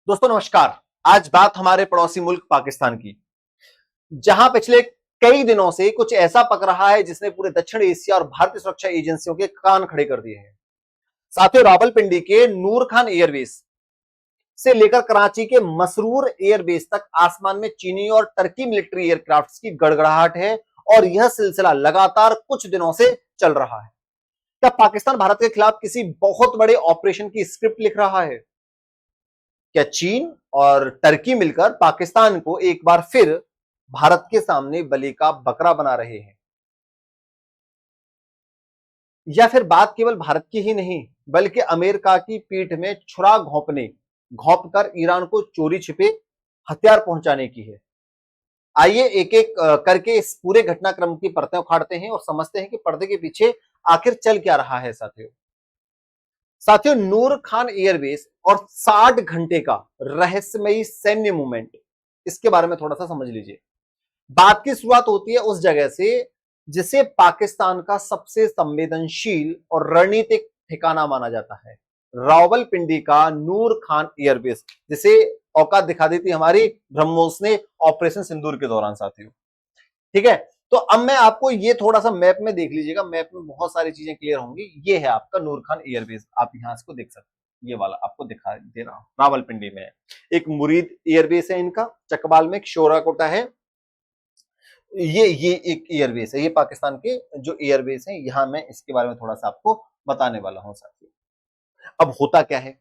दोस्तों नमस्कार। आज बात हमारे पड़ोसी मुल्क पाकिस्तान की, जहां पिछले कई दिनों से कुछ ऐसा पक रहा है जिसने पूरे दक्षिण एशिया और भारतीय सुरक्षा एजेंसियों के कान खड़े कर दिए हैं। साथियों, रावलपिंडी के नूर खान एयरबेस से लेकर कराची के मसरूर एयरबेस तक आसमान में चीनी और टर्की मिलिट्री एयरक्राफ्ट की गड़गड़ाहट है और यह सिलसिला लगातार कुछ दिनों से चल रहा है। क्या पाकिस्तान भारत के खिलाफ किसी बहुत बड़े ऑपरेशन की स्क्रिप्ट लिख रहा है? क्या चीन और टर्की मिलकर पाकिस्तान को एक बार फिर भारत के सामने बलि का बकरा बना रहे हैं? या फिर बात केवल भारत की ही नहीं बल्कि अमेरिका की पीठ में छुरा घोंप कर ईरान को चोरी छिपे हथियार पहुंचाने की है? आइए एक एक करके इस पूरे घटनाक्रम की परतें उखाड़ते हैं और समझते हैं कि पर्दे के पीछे आखिर चल क्या रहा है। साथियों, नूर खान एयरबेस और 60 घंटे का रहस्यमयी सैन्य मूवमेंट, इसके बारे में थोड़ा सा समझ लीजिए। बात की शुरुआत होती है उस जगह से जिसे पाकिस्तान का सबसे संवेदनशील और रणनीतिक ठिकाना माना जाता है, रावलपिंडी का नूर खान एयरबेस, जिसे औकात दिखा दी थी हमारी ब्रह्मोस ने ऑपरेशन सिंदूर के दौरान। साथियों, ठीक है, तो अब मैं आपको ये थोड़ा सा मैप में देख लीजिएगा। मैप में बहुत सारी चीजें क्लियर होंगी। ये है आपका नूर खान एयरबेस, आप यहां इसको देख सकते हैं। ये वाला आपको दिखा दे रहा हूं, रावलपिंडी में एक मुरीद एयरबेस है इनका, चकबाल में एक शोराकोटा है। ये एक एयरबेस है, ये पाकिस्तान के जो एयरबेस है, यहां मैं इसके बारे में थोड़ा सा आपको बताने वाला हूं। साथियों, अब होता क्या है,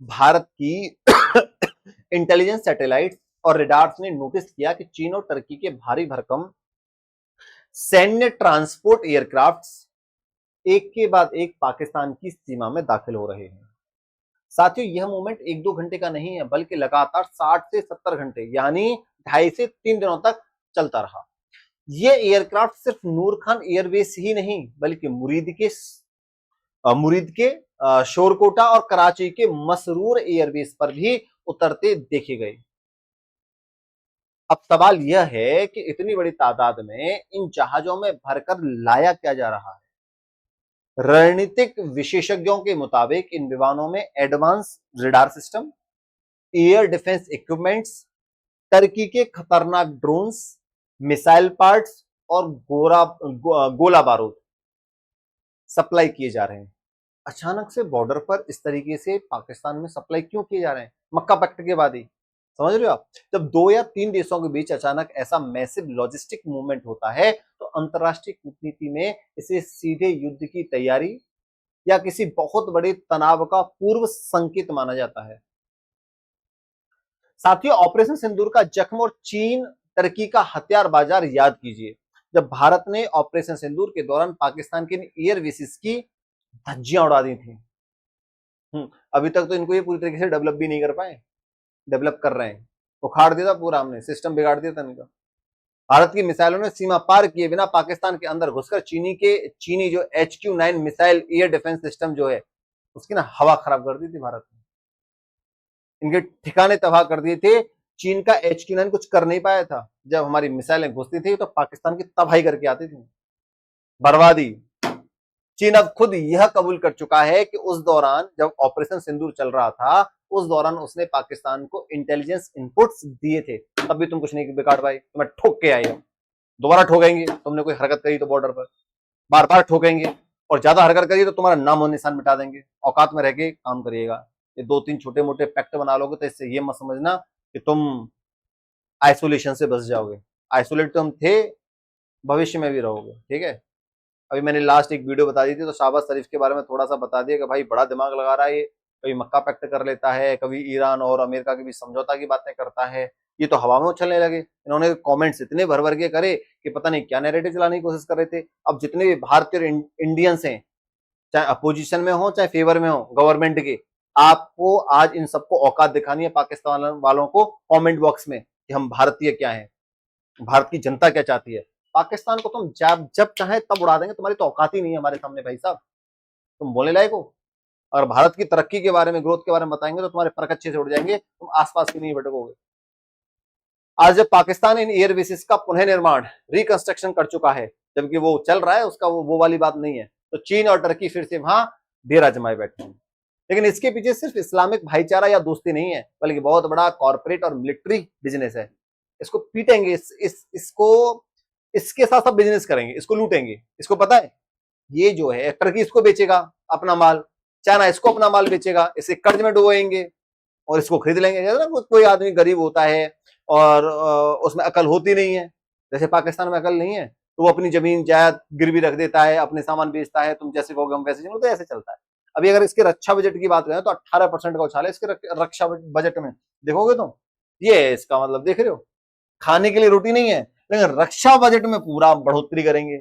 भारत की इंटेलिजेंस सैटेलाइट और रेडार्स ने नोटिस किया कि चीन और टर्की के भारी भरकम सैन्य ट्रांसपोर्ट एयरक्राफ्ट एक के बाद एक पाकिस्तान की सीमा में दाखिल हो रहे हैं। साथियों, यह मूवमेंट एक दो घंटे का नहीं है बल्कि लगातार 60 से 70 घंटे यानी 2.5 से 3 दिनों तक चलता रहा। यह एयरक्राफ्ट सिर्फ नूर खान एयरबेस ही नहीं बल्कि मुरीद के शोरकोटा और कराची के मसरूर एयरबेस पर भी उतरते देखे गए। अब सवाल यह है कि इतनी बड़ी तादाद में इन जहाजों में भरकर लाया क्या जा रहा है? रणनीतिक विशेषज्ञों के मुताबिक इन विमानों में advance radar system, air defence equipments, Turkey के खतरनाक ड्रोन्स, मिसाइल पार्ट्स और गोला बारूद सप्लाई किए जा रहे हैं। अचानक से बॉर्डर पर इस तरीके से पाकिस्तान में सप्लाई क्यों किए जा रहे हैं? मक्का पैक्ट के बाद ही, समझ रहे हो आप? जब 2 या 3 देशों के बीच अचानक ऐसा मैसिव लॉजिस्टिक मूवमेंट होता है तो अंतरराष्ट्रीय कूटनीति में इसे सीधे युद्ध की तैयारी या किसी बहुत बड़े तनाव का पूर्व संकेत माना जाता है। साथियों, ऑपरेशन सिंदूर का जख्म और चीन टर्की का हथियार बाजार याद कीजिए। जब भारत ने ऑपरेशन सिंदूर के दौरान पाकिस्तान के एयर बेसिस की धज्जियां उड़ा दी थी, अभी तक तो इनको ये पूरी तरीके से डेवलप भी नहीं कर पाए। डेवलप कर रहे हैं, उखाड़ दिया था पूरा, हमने सिस्टम बिगाड़ दिया था इनका। भारत की मिसाइलों ने सीमा पार किए बिना पाकिस्तान के अंदर घुसकर चीनी जो HQ-9 missile air defence system जो है उसकी ना हवा खराब कर दी थी भारत ने। इनके ठिकाने तबाह कर दिए थे। चीन का HQ-9 कुछ कर नहीं पाया था। जब हमारी मिसाइलें घुसती थी तो पाकिस्तान की तबाही करके आती थी, बर्बादी। चीन अब खुद यह कबूल कर चुका है कि उस दौरान जब ऑपरेशन सिंदूर चल रहा था उस दौरान उसने पाकिस्तान को इंटेलिजेंस इनपुट्स दिए थे, तब भी तुम कुछ नहीं बिगाड़ पाए। तुम्हें ठोक के आए हम, दोबारा ठोकेंगे। तुमने कोई हरकत करी तो बॉर्डर पर बार बार ठोकेंगे और ज्यादा हरकत करी तो तुम्हारा नाम और निशान मिटा देंगे। औकात में रह के काम करिएगा। ये 2-3 छोटे मोटे पैक्ट बना लोगे तो इससे ये मत समझना कि तुम आइसोलेशन से बच जाओगे। आइसोलेट तो हम थे, भविष्य में भी रहोगे। ठीक है, अभी मैंने लास्ट एक वीडियो बता दी थी तो शाहबाज शरीफ के बारे में थोड़ा सा बता दिया कि भाई बड़ा दिमाग लगा रहा है ये, कभी मक्का पैक्ट कर लेता है, कभी ईरान और अमेरिका के बीच समझौता की बातें करता है। ये तो हवा में उछलने लगे। इन्होंने कमेंट्स इतने भर भर के करे कि पता नहीं क्या नैरेटिव चलाने की कोशिश कर रहे थे। अब जितने भी भारतीय और इंडियंस हैं, चाहे अपोजिशन में हो चाहे फेवर में हो गवर्नमेंट के, आपको आज इन सबको औकात दिखानी है पाकिस्तान वालों को कमेंट बॉक्स में कि हम भारतीय क्या हैं, भारत की जनता क्या चाहती है। पाकिस्तान को तुम जब चाहे तब उड़ा देंगे, तुम्हारी तो औकात ही नहीं है हमारे सामने भाई साहब, तुम बोलने लायक हो। और भारत की तरक्की के बारे में, ग्रोथ के बारे में बताएंगे तो तुम्हारे पर अच्छे से उड़ जाएंगे, तुम आसपास भी नहीं भटकोगे। आज जब पाकिस्तान इन एयर बेसिस का पुनः निर्माण, रिकंस्ट्रक्शन कर चुका है, जबकि वो चल रहा है उसका, वो वाली बात नहीं है, तो चीन और टर्की फिर से वहां डेरा जमाए बैठे हैं। लेकिन इसके पीछे सिर्फ इस्लामिक भाईचारा या दोस्ती नहीं है, बल्कि बहुत बड़ा कॉर्पोरेट और मिलिट्री बिजनेस है। इसको पीटेंगे, इसको इसके साथ सब बिजनेस करेंगे, इसको लूटेंगे। इसको पता है ये जो है टर्की इसको बेचेगा अपना माल, चाइना इसको अपना माल बेचेगा, इसे कर्ज में डुबोएंगे और इसको खरीद लेंगे। जैसे कोई आदमी गरीब होता है और उसमें अकल होती नहीं है, जैसे पाकिस्तान में अकल नहीं है, तो वो अपनी जमीन जायदाद गिरवी रख देता है, अपने सामान बेचता है, तुम जैसे कहोगे हम वैसे चलो, तो ऐसे चलता है। अभी अगर इसके रक्षा बजट की बात करें तो 18% का उछाल है इसके रक्षा बजट में, देखोगे तो ये है इसका मतलब, देख रहे हो। खाने के लिए रोटी नहीं है, लेकिन रक्षा बजट में पूरा बढ़ोतरी करेंगे।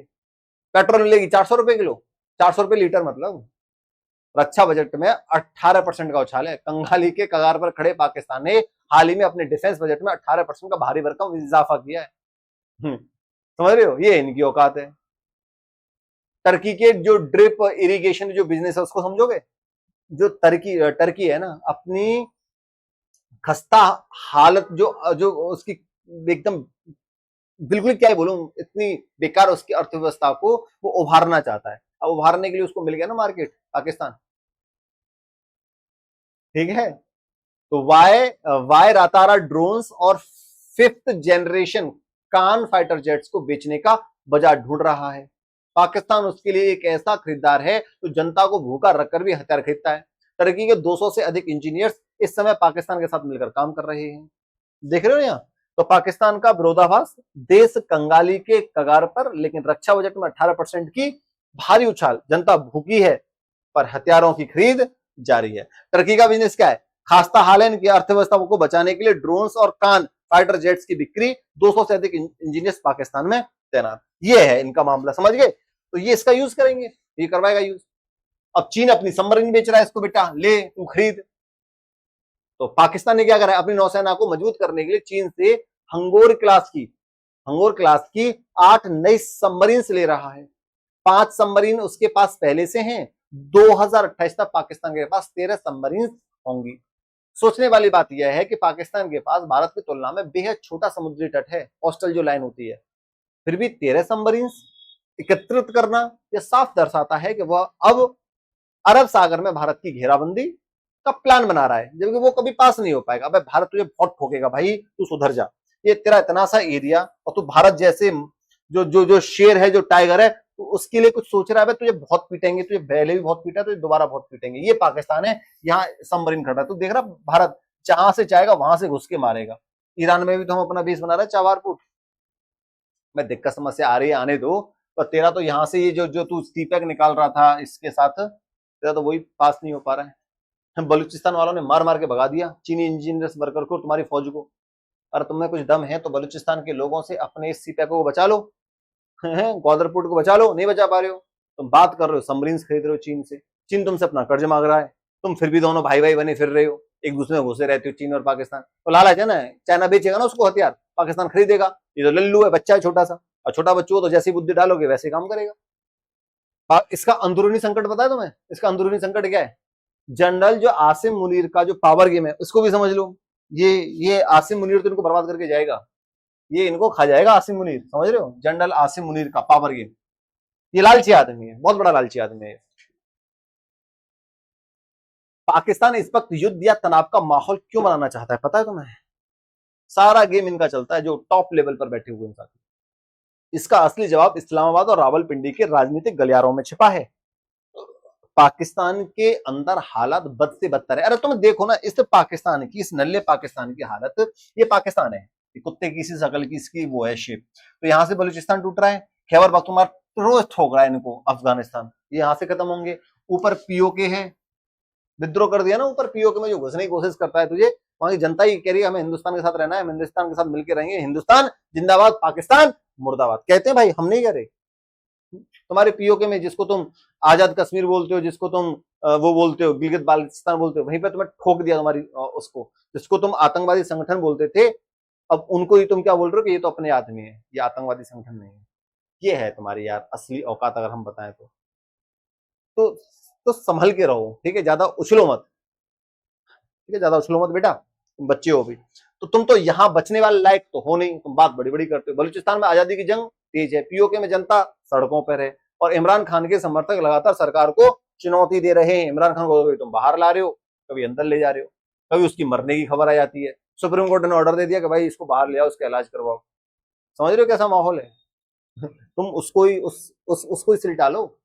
पेट्रोल मिलेगी 400 रुपए किलो, 400 रुपए लीटर, मतलब रक्षा बजट में 18% का उछाल है। कंगाली के कगार पर खड़े पाकिस्तान ने हाल ही में अपने डिफेंस बजट में 18% का भारी भरकम इजाफा किया है। समझ रहे हो, ये इनकी औकात है। टर्की के जो ड्रिप इरिगेशन जो बिजनेस है उसको समझोगे। जो टर्की है ना, अपनी खस्ता हालत जो जो उसकी एकदम बिल्कुल क्या ही बोलूं, इतनी बेकार उसकी अर्थव्यवस्था को वो उभारना चाहता है। अब उभारने के लिए उसको मिल गया ना मार्केट, पाकिस्तान, ठीक है। तो वाई रातारा ड्रोन्स और 5th जनरेशन कान फाइटर जेट्स को बेचने का बाजार ढूंढ रहा है। पाकिस्तान उसके लिए एक ऐसा खरीदार है जो जनता को भूखा रखकर भी हथियार खरीदता है। टर्की के 200 से अधिक इंजीनियर्स इस समय पाकिस्तान के साथ मिलकर काम कर रहे हैं। देख रहे हो यहाँ, तो पाकिस्तान का विरोधाभास, देश कंगाली के कगार पर, लेकिन रक्षा बजट में 18% की भारी उछाल। जनता भूखी है पर हथियारों की खरीद जारी है। टर्की का बिजनेस क्या है, खास्ता हाल है इनकी अर्थव्यवस्था को बचाने के लिए ड्रोन्स और कान फाइटर जेट्स की बिक्री, 200 से अधिक इंजीनियर्स पाकिस्तान में तैनात, ये है इनका मामला, समझ गए। तो ये इसका यूज करेंगे, ये करवाएगा यूज। अब चीन अपनी सबमरीन बेच रहा है, इसको बेटा ले तू खरीद। तो पाकिस्तान ने क्या करा है, अपनी नौसेना को मजबूत करने के लिए चीन से हंगोर क्लास की 8 नई सबमरीन ले रहा है। 5 सबमरीन उसके पास पहले से हैं। 2028 तक पाकिस्तान के पास 13 सबमरीन होंगी। सोचने वाली बात यह है कि पाकिस्तान के पास भारत की तुलना में बेहद छोटा समुद्री तट है, कोस्टल जो लाइन होती है, फिर भी 13 सबमरीन एकत्रित करना यह साफ दर्शाता है कि वह अब अरब सागर में भारत की घेराबंदी का प्लान बना रहा है, जबकि वो कभी पास नहीं हो पाएगा। अबे भारत तुझे बहुत ठोकेगा भाई, तू सुधर जा। ये तेरा इतना सा एरिया और तू भारत जैसे जो जो जो शेर है, जो टाइगर है, तो उसके लिए कुछ सोच रहा है, तुझे बहुत पीटेंगे, तुझे पहले भी बहुत पीटा, तुझे दोबारा बहुत पीटेंगे। ये पाकिस्तान है, यहाँ सबमरीन खड़ा है, तू देख रहा भारत जहां से चाहेगा वहां से घुस के मारेगा। ईरान में भी तो हम अपना बेस बना रहे हैं, चावारपुर में। दिक्कत समस्या आ रही है, आने दो। पर तेरा तो यहाँ से ये जो जो तू स्टीपैक निकाल रहा था इसके साथ, तेरा तो वही पास नहीं हो पा रहा है। बलूचिस्तान वालों ने मार मार के भगा दिया चीनी इंजीनियर्स वर्कर को, तुम्हारी फौज को। अरे तुम्हें कुछ दम है तो बलूचिस्तान के लोगों से अपने इस सीपैक को बचा लो, ग्वादर पोर्ट को बचा लो, नहीं बचा पा रहे हो। तुम बात कर रहे हो सबमरीन खरीद रहे हो चीन से, चीन तुमसे अपना कर्ज मांग रहा है, तुम फिर भी दोनों भाई भाई बने फिर रहे हो, एक दूसरे में घुसे रहते हो चीन और पाकिस्तान। तो लालच है ना, चाइना बेचेगा ना उसको हथियार, पाकिस्तान खरीदेगा। ये तो लल्लू है, बच्चा है छोटा सा, और छोटा बच्चों को तो जैसी बुद्धि डालोगे वैसे काम करेगा। इसका अंदरूनी संकट पता है तुम्हें, इसका अंदरूनी संकट क्या है। जनरल जो आसिम मुनीर का जो पावर गेम है उसको भी समझ लो। ये आसिम मुनीर तो इनको बर्बाद करके जाएगा, ये इनको खा जाएगा आसिम मुनीर, समझ रहे हो। जनरल आसिम मुनीर का पावर गेम, ये लालची आदमी है, बहुत बड़ा लालची आदमी है। पाकिस्तान इस वक्त युद्ध या तनाव का माहौल क्यों बनाना चाहता है पता है तुम्हें। सारा गेम इनका चलता है जो टॉप लेवल पर बैठे हुए हैं। इसका असली जवाब इस्लामाबाद और रावलपिंडी के राजनीतिक गलियारों में छिपा है। पाकिस्तान के अंदर हालात बद से बदतर है। अरे तुम देखो ना इस पाकिस्तान की, इस नल्ले पाकिस्तान की हालत, ये पाकिस्तान है, कुत्ते की सी शकल की इसकी वो है शेप। तो यहाँ से बलूचिस्तान टूट रहा है, खैबर पख्तूनख्वा रोज ठोक रहा है इनको, अफगानिस्तान ये यहाँ से खत्म होंगे। ऊपर पीओके है, विद्रोह कर दिया ना ऊपर, पीओके में जो घुसने की कोशिश करता है तुझे, वहां की जनता ही कह रही है हमें हिंदुस्तान के साथ रहना है, हम हिंदुस्तान के साथ मिलकर रहेंगे, हिंदुस्तान जिंदाबाद, पाकिस्तान मुर्दाबाद। कहते हैं भाई, हम नहीं कह रहे। तुम्हारे पीओके में जिसको तुम आजाद कश्मीर बोलते हो, जिसको तुम वो बोलते हो गिलगित बाल्टिस्तान बोलते हो, वहीं पे तुम्हें ठोक दिया तुम्हारी उसको, जिसको तुम आतंकवादी संगठन बोलते थे, अब उनको ही तुम क्या बोल रहे हो कि ये तो अपने आदमी है, ये आतंकवादी संगठन नहीं है। ये है तुम्हारी यार असली औकात, अगर हम बताएं तो संभल के रहो, ठीक है, ज्यादा उछलो मत, ठीक है, ज्यादा उछलो मत बेटा, तुम बच्चे हो भी। तो तुम तो यहाँ बचने वाले लायक तो हो नहीं, तुम बात बड़ी बड़ी करते हो। बलूचिस्तान में आजादी की जंग तेज है, पीओके में जनता सड़कों पर है, और इमरान खान के समर्थक लगातार सरकार को चुनौती दे रहे हैं इमरान खान को, कभी तुम बाहर ला रहे हो, कभी अंदर ले जा रहे हो, कभी उसकी मरने की खबर आ जाती है, सुप्रीम कोर्ट ने ऑर्डर दे दिया कि भाई इसको बाहर ले आओ, उसका इलाज करवाओ। समझ रहे हो कैसा माहौल है? तुम उसको ही उसको ही सिल डालो।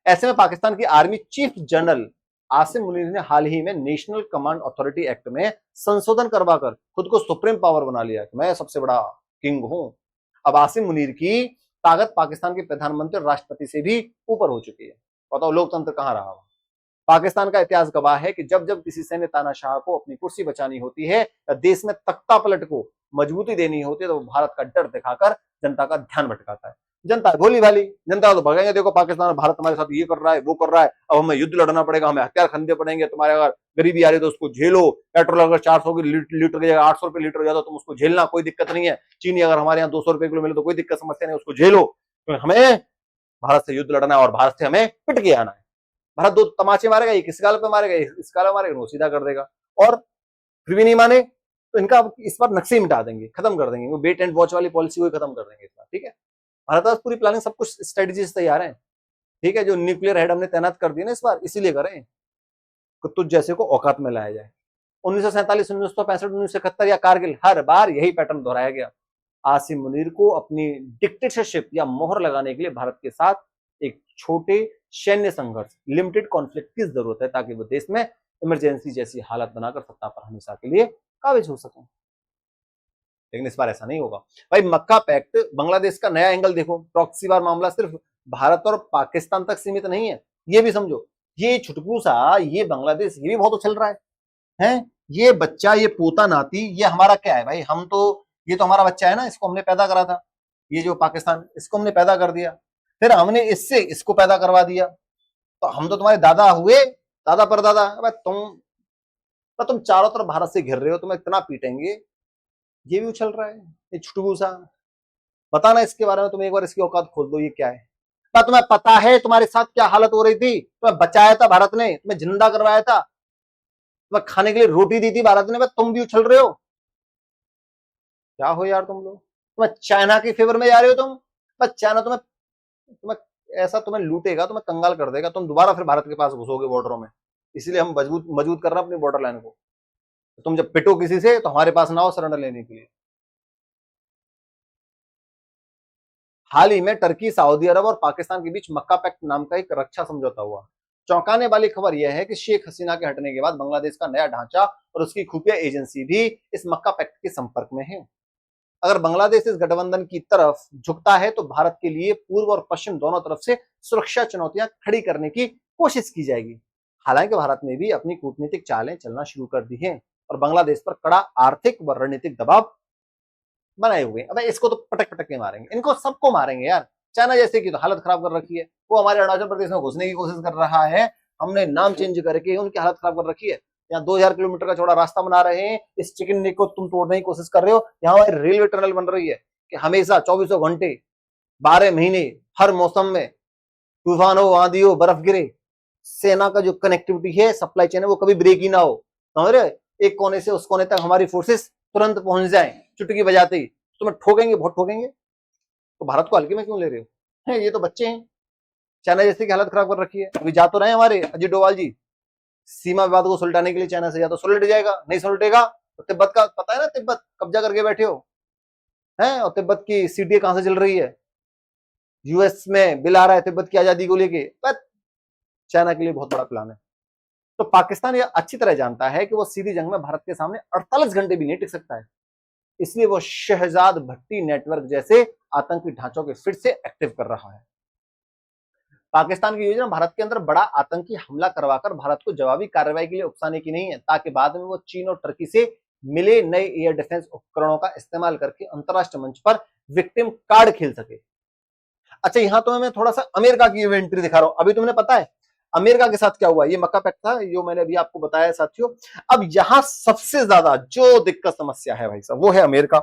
ऐसे में पाकिस्तान की army chief general Asim Munir ने हाल ही में नेशनल कमांड अथॉरिटी एक्ट में संशोधन करवाकर खुद को सुप्रीम पावर बना लिया कि मैं सबसे बड़ा किंग हूं। अब आसिम मुनीर की ताकत पाकिस्तान के प्रधानमंत्री और राष्ट्रपति से भी ऊपर हो चुकी है। बताओ लोकतंत्र कहां रहा? पाकिस्तान का इतिहास गवाह है कि जब जब किसी सैन्य तानाशाह को अपनी कुर्सी बचानी होती है या देश में तख्ता पलट को मजबूती देनी होती है तो वो भारत का डर दिखाकर जनता का ध्यान भटकाता है। जनता भोली भाली, जनता तो भगाएंगे, देखो पाकिस्तान और भारत हमारे साथ ये कर रहा है, वो कर रहा है, अब हमें युद्ध लड़ना पड़ेगा, हमें हथियार खरीदने पड़ेंगे, तुम्हारे अगर गरीबी आ रही तो उसको झेलो, पेट्रोल अगर 400 की लीटर की जगह 800 रुपए लीटर हो जाता तुम उसको झेलना, कोई दिक्कत नहीं है। चीनी अगर हमारे यहाँ 200 रुपए किलो मिले तो कोई दिक्कत समस्या नहीं, उसको झेलो। तो हमें भारत से युद्ध लड़ना है और भारत से हमें पिट के आना है। भारत दो तमाचे मारेगा, एक इस गाल पे मारेगा, इस गाल पे मारेगा, वो सीधा कर देगा। और फिर भी नहीं माने तो इनका इस बार नक्शे मिटा देंगे, खत्म कर देंगे, वो वेट एंड वॉच वाली पॉलिसी को खत्म कर देंगे इस बार। ठीक है, भारत पास पूरी प्लानिंग, सब कुछ स्ट्रेटेजी तैयार है। ठीक है, जो न्यूक्लियर हेड हमने तैनात कर दिया ना इस बार, इसीलिए करें कि तुझ जैसे को औकात में लाया जाए। 1947, 1965, 1971 या कारगिल, हर बार यही पैटर्न दोहराया गया। आसिम मुनीर को अपनी डिक्टेटरशिप या मोहर लगाने के लिए भारत के साथ एक छोटे सैन्य संघर्ष, लिमिटेड कॉन्फ्लिक्ट की जरूरत है ताकि वो देश में इमरजेंसी जैसी हालत बनाकर सत्ता पर हमेशा के लिए काबिज हो सके। लेकिन इस बार ऐसा नहीं होगा भाई। मक्का पैक्ट, बांग्लादेश का नया एंगल देखो। प्रॉक्सी वार मामला सिर्फ भारत और पाकिस्तान तक सीमित नहीं है, ये भी समझो। ये छुटकू सा ये बांग्लादेश ये भी बहुत उछल रहा है? ये बच्चा, ये पोता नाती, ये हमारा क्या है भाई? हम तो, ये तो हमारा बच्चा है ना, इसको हमने पैदा करा था। ये जो पाकिस्तान, इसको हमने पैदा कर दिया, फिर हमने इससे इसको पैदा करवा दिया, तो हम तो तुम्हारे दादा हुए, दादा परदादा। तुम चारों तरफ भारत से घिर रहे हो, तुम्हें इतना पीटेंगे। ये भी उछल रहा है, ये छुटकू सा। पता ना इसके बारे में, तुम एक बार इसकी औकात खोल दो, ये क्या है? तुम्हें पता है तुम्हारे साथ क्या हालत हो रही थी? तुम्हें बचाया था भारत ने, तुम्हें जिंदा करवाया था, तुम्हें खाने के लिए रोटी दी थी भारत ने, तुम भी उछल रहे हो। क्या हो यार तुम लोग? तुम्हें चाइना के फेवर में जा रहे हो तुम। बस चाइना तुम्हें तुम्हें ऐसा तुम्हें लूटेगा, तुम्हें कंगाल कर देगा, तुम दोबारा फिर भारत के पास घुसोगे बॉर्डरों में। इसलिए हम मजबूत कर रहे हैं अपनी बॉर्डर लाइन को। तुम जब पिटो किसी से तो हमारे पास ना हो सरेंडर लेने के लिए। हाल ही में टर्की, सऊदी अरब और पाकिस्तान के बीच मक्का पैक्ट नाम का एक रक्षा समझौता हुआ। चौंकाने वाली खबर यह है कि शेख हसीना के हटने के बाद बांग्लादेश का नया ढांचा और उसकी खुफिया एजेंसी भी इस मक्का पैक्ट के संपर्क में है। अगर बांग्लादेश इस गठबंधन की तरफ झुकता है तो भारत के लिए पूर्व और पश्चिम दोनों तरफ से सुरक्षा चुनौतियां खड़ी करने की कोशिश की जाएगी। हालांकि भारत ने भी अपनी कूटनीतिक चालें चलना शुरू कर दी हैं और बांग्लादेश पर कड़ा आर्थिक व रणनीतिक दबाव बनाए हुए। अब इसको तो पटक पटक के मारेंगे, इनको सबको मारेंगे यार। चाइना जैसे की तो हालत खराब कर रखी है, वो हमारे अरुणाचल प्रदेश में घुसने की कोशिश कर रहा है, हमने नाम चेंज करके उनकी हालत खराब कर रखी है। यहाँ 2000 किलोमीटर का चौड़ा रास्ता बना रहे हैं, इस चिकन नेक को तुम तोड़ने की कोशिश कर रहे हो। यहाँ हमारी रेलवे टनल बन रही है कि हमेशा 24 घंटे 12 महीने हर मौसम में, तूफान हो, आंधी हो, बर्फ गिरे, सेना का जो कनेक्टिविटी है, सप्लाई चेन है, वो कभी ब्रेक ही ना हो। समझ रहे? एक कोने से उस कोने तक हमारी फोर्सेस तुरंत पहुंच जाए चुटकी बजाते ही। तुम्हें ठोकेंगे, बहुत ठोकेंगे। तो भारत को हल्के में क्यों ले रहे हो? ये तो बच्चे हैं। चाइना जैसे की हालत खराब कर रखी है। अभी जा तो रहे हमारे अजीत डोभाल जी सीमा विवाद को सुलटाने के लिए चाइना से, या तो सुलट जाएगा, नहीं सुलटेगा तो तिब्बत का पता है ना, तिब्बत कब्जा करके बैठे हो हैं। और तिब्बत की सीटीए कहां से चल रही है? यूएस में बिल आ रहा है तिब्बत की आजादी को लेके। चाइना के लिए बहुत बड़ा प्लान है। तो पाकिस्तान यह अच्छी तरह जानता है कि वो सीधी जंग में भारत के सामने 48 घंटे भी नहीं टिक सकता है। इसलिए वो शहजाद भट्टी नेटवर्क जैसे आतंकी ढांचों के फिर से एक्टिव कर रहा है। पाकिस्तान की योजना भारत के अंदर बड़ा आतंकी हमला करवाकर भारत को जवाबी कार्रवाई के लिए उकसाने की नहीं है, ताकि बाद में वो चीन और टर्की से मिले नए एयर डिफेंस उपकरणों का इस्तेमाल करके अंतरराष्ट्रीय मंच पर विक्टिम कार्ड खेल सके। अच्छा, यहां तो मैं थोड़ा सा अमेरिका की एंट्री दिखा रहा हूं। अभी तुमने पता है अमेरिका के साथ क्या हुआ? ये मक्का पैक्ट था जो मैंने अभी आपको बताया साथियों। अब यहां सबसे ज्यादा जो दिक्कत समस्या है भाई साहब, वो है अमेरिका।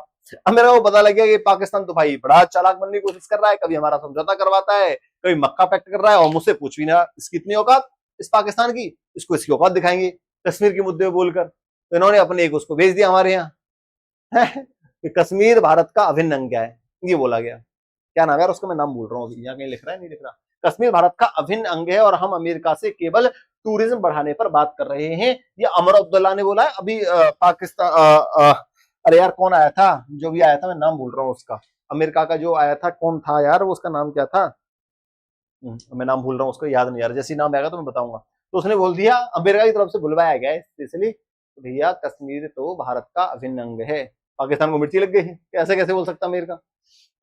अमेरिका को पता लग गया कि पाकिस्तान तो भाई बड़ा चालाक बनने की कोशिश कर रहा है, कभी हमारा समझौता करवाता है, कभी मक्का पैक्ट कर रहा है, और मुझसे पूछ भी ना इसकी इतनी औकात इस पाकिस्तान की, इसको इसकी औकात दिखाएंगे कश्मीर के मुद्दे में बोलकर। तो इन्होंने अपने एक उसको भेज दिया हमारे यहाँ कि कश्मीर भारत का अभिन्न अंग है, ये बोला गया। क्या नाम है यार उसका, मैं नाम भूल रहा हूँ अभी, यहाँ कहीं लिख रहा है, नहीं लिख रहा। कश्मीर भारत का अभिन्न अंग है और हम अमेरिका से केवल टूरिज्म बढ़ाने पर बात कर रहे हैं। ये अमर अब्दुल्ला ने बोला है। अभी पाकिस्तान अरे यार कौन आया था, जो भी आया था, मैं नाम भूल रहा हूँ उसका, अमेरिका का जो आया था, कौन था यार, वो उसका नाम क्या था, मैं नाम भूल रहा हूँ, उसको याद नहीं आ रहा, जैसे नाम आएगा तो मैं बताऊंगा। तो उसने बोल दिया, अमेरिका की तरफ से बुलवाया गया है स्पेशली, भैया कश्मीर तो भारत का अभिन्न अंग है। पाकिस्तान को मिर्ची लग गई है, ऐसे कैसे बोल सकता अमेरिका।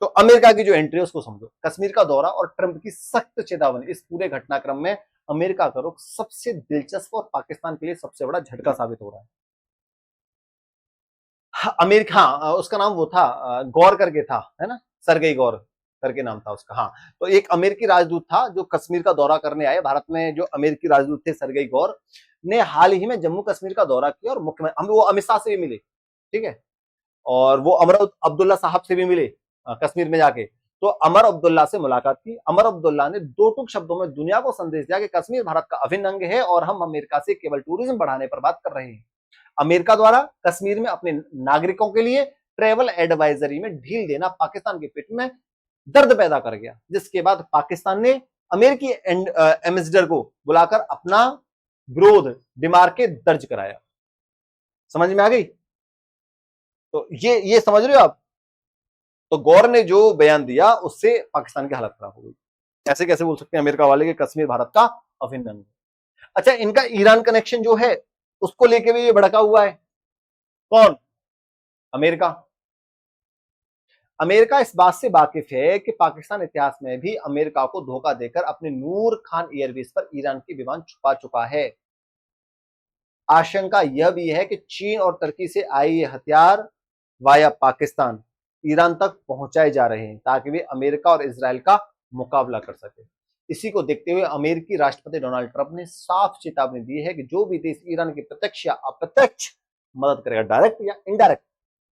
तो अमेरिका की जो एंट्री है उसको समझो। कश्मीर का दौरा और ट्रंप की सख्त चेतावनी, इस पूरे घटनाक्रम में अमेरिका का रुख सबसे दिलचस्प और पाकिस्तान के लिए सबसे बड़ा झटका साबित हो रहा है। अमेरिका, उसका नाम वो था, गौर करके था, है ना, सरगई गौर करके नाम था उसका। हाँ, तो एक अमेरिकी राजदूत था जो कश्मीर का दौरा करने आए। भारत में जो अमेरिकी राजदूत थे सरगई गौर ने हाल ही में जम्मू कश्मीर का दौरा किया और मुख्यमंत्री, हम वो अमित शाह से भी मिले, ठीक है, और वो अमर अब्दुल्ला साहब से भी मिले कश्मीर में जाके। तो अमर अब्दुल्ला से मुलाकात की। अमर अब्दुल्ला ने दो टूक शब्दों में दुनिया को संदेश दिया कि कश्मीर भारत का अभिन्न अंग है और हम अमेरिका से केवल टूरिज्म बढ़ाने पर बात कर रहे हैं। अमेरिका द्वारा कश्मीर में अपने नागरिकों के लिए ट्रेवल एडवाइजरी में ढील देना पाकिस्तान के पेट में दर्द पैदा कर गया, जिसके बाद पाकिस्तान ने अमेरिकी एम्बेसडर को बुलाकर अपना विरोध डिमार्के दर्ज कराया। समझ में आ गई? तो ये समझ रहे हो आप? तो गौर ने जो बयान दिया उससे पाकिस्तान की हालत खराब हो गई। ऐसे कैसे बोल सकते हैं अमेरिका वाले कि कश्मीर भारत का अभिन्न अंग। अच्छा, इनका ईरान कनेक्शन जो है उसको लेके भी ये भड़का हुआ है। कौन? अमेरिका। अमेरिका इस बात से वाकिफ है कि पाकिस्तान इतिहास में भी अमेरिका को धोखा देकर अपने नूर खान एयरबेस पर ईरान के विमान छुपा चुका है। आशंका यह भी है कि चीन और तुर्की से आए ये हथियार वाया पाकिस्तान ईरान तक पहुंचाए जा रहे हैं ताकि वे अमेरिका और इजराइल का मुकाबला कर सके। इसी को देखते हुए अमेरिकी राष्ट्रपति डोनाल्ड ट्रंप ने साफ चेतावनी दी है कि जो भी देश ईरान की प्रत्यक्ष या अप्रत्यक्ष मदद करेगा, डायरेक्ट या इनडायरेक्ट,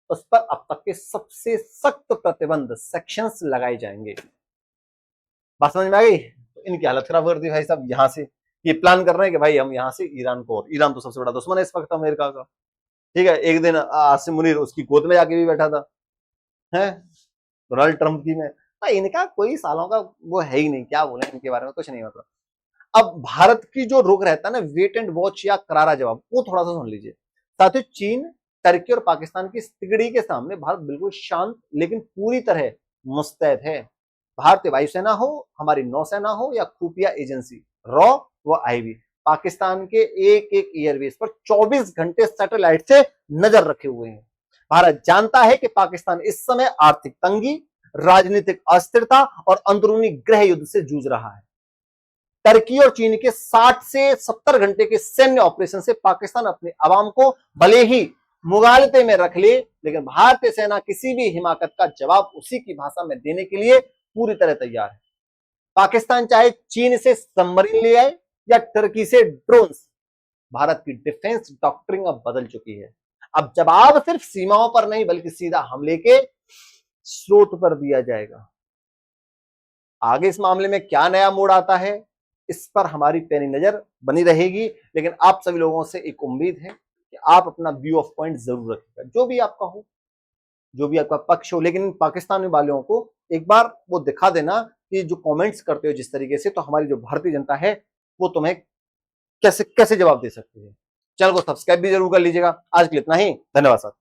उस पर अब तक के सबसे सख्त प्रतिबंध सेक्शंस लगाए जाएंगे। बात समझ में आ गई? तो इनकी हालत खराब कर दी भाई साहब। यहां से ये प्लान कर रहे हैं कि भाई हम यहां से ईरान को, और ईरान तो सबसे बड़ा दुश्मन है इस वक्त अमेरिका का, ठीक है। एक दिन आसिम मुनीर उसकी गोद में जाके भी बैठा था, है डोनाल्ड ट्रंप की में। इनका कोई सालों का वो है ही नहीं, क्या बोले इनके बारे में, कुछ नहीं मतलब। अब भारत की जो रुख रहता है ना, वेट एंड वॉच या करारा जवाब, वो थोड़ा सा सुन लीजिए। साथ ही चीन, तुर्की और पाकिस्तान की तिगड़ी के सामने भारत बिल्कुल शांत लेकिन पूरी तरह मुस्तैद है। भारतीय वायुसेना हो, हमारी नौसेना हो या खुफिया एजेंसी रॉ व आईबी, पाकिस्तान के एक एक एयरबेस पर 24 घंटे सैटेलाइट से नजर रखे हुए हैं। भारत जानता है कि पाकिस्तान इस समय आर्थिक तंगी, राजनीतिक अस्थिरता और अंदरूनी गृह युद्ध से जूझ रहा है। तुर्की और चीन के 60 से 70 घंटे के सैन्य ऑपरेशन से पाकिस्तान अपने आवाम को भले ही मुगालते में रख ले, लेकिन भारतीय सेना किसी भी हिमाकत का जवाब उसी की भाषा में देने के लिए पूरी तरह तैयार है। पाकिस्तान चाहे चीन से सबमरीन ले आए या तुर्की से ड्रोन्स, भारत की डिफेंस डॉक्ट्रिन अब बदल चुकी है। अब जवाब सिर्फ सीमाओं पर नहीं बल्कि सीधा हमले के स्रोत पर दिया जाएगा। आगे इस मामले में क्या नया मोड़ आता है, इस पर हमारी पैनी नजर बनी रहेगी। लेकिन आप सभी लोगों से एक उम्मीद है कि आप अपना व्यू ऑफ पॉइंट जरूर रखिएगा, जो भी आपका हो, जो भी आपका पक्ष हो। लेकिन पाकिस्तान वालों को एक बार वो दिखा देना कि जो कमेंट्स करते हो जिस तरीके से, तो हमारी जो भारतीय जनता है वो तुम्हें कैसे कैसे जवाब दे सकती है। चैनल को सब्सक्राइब भी जरूर कर लीजिएगा। आज के लिए इतना ही, धन्यवाद साथ।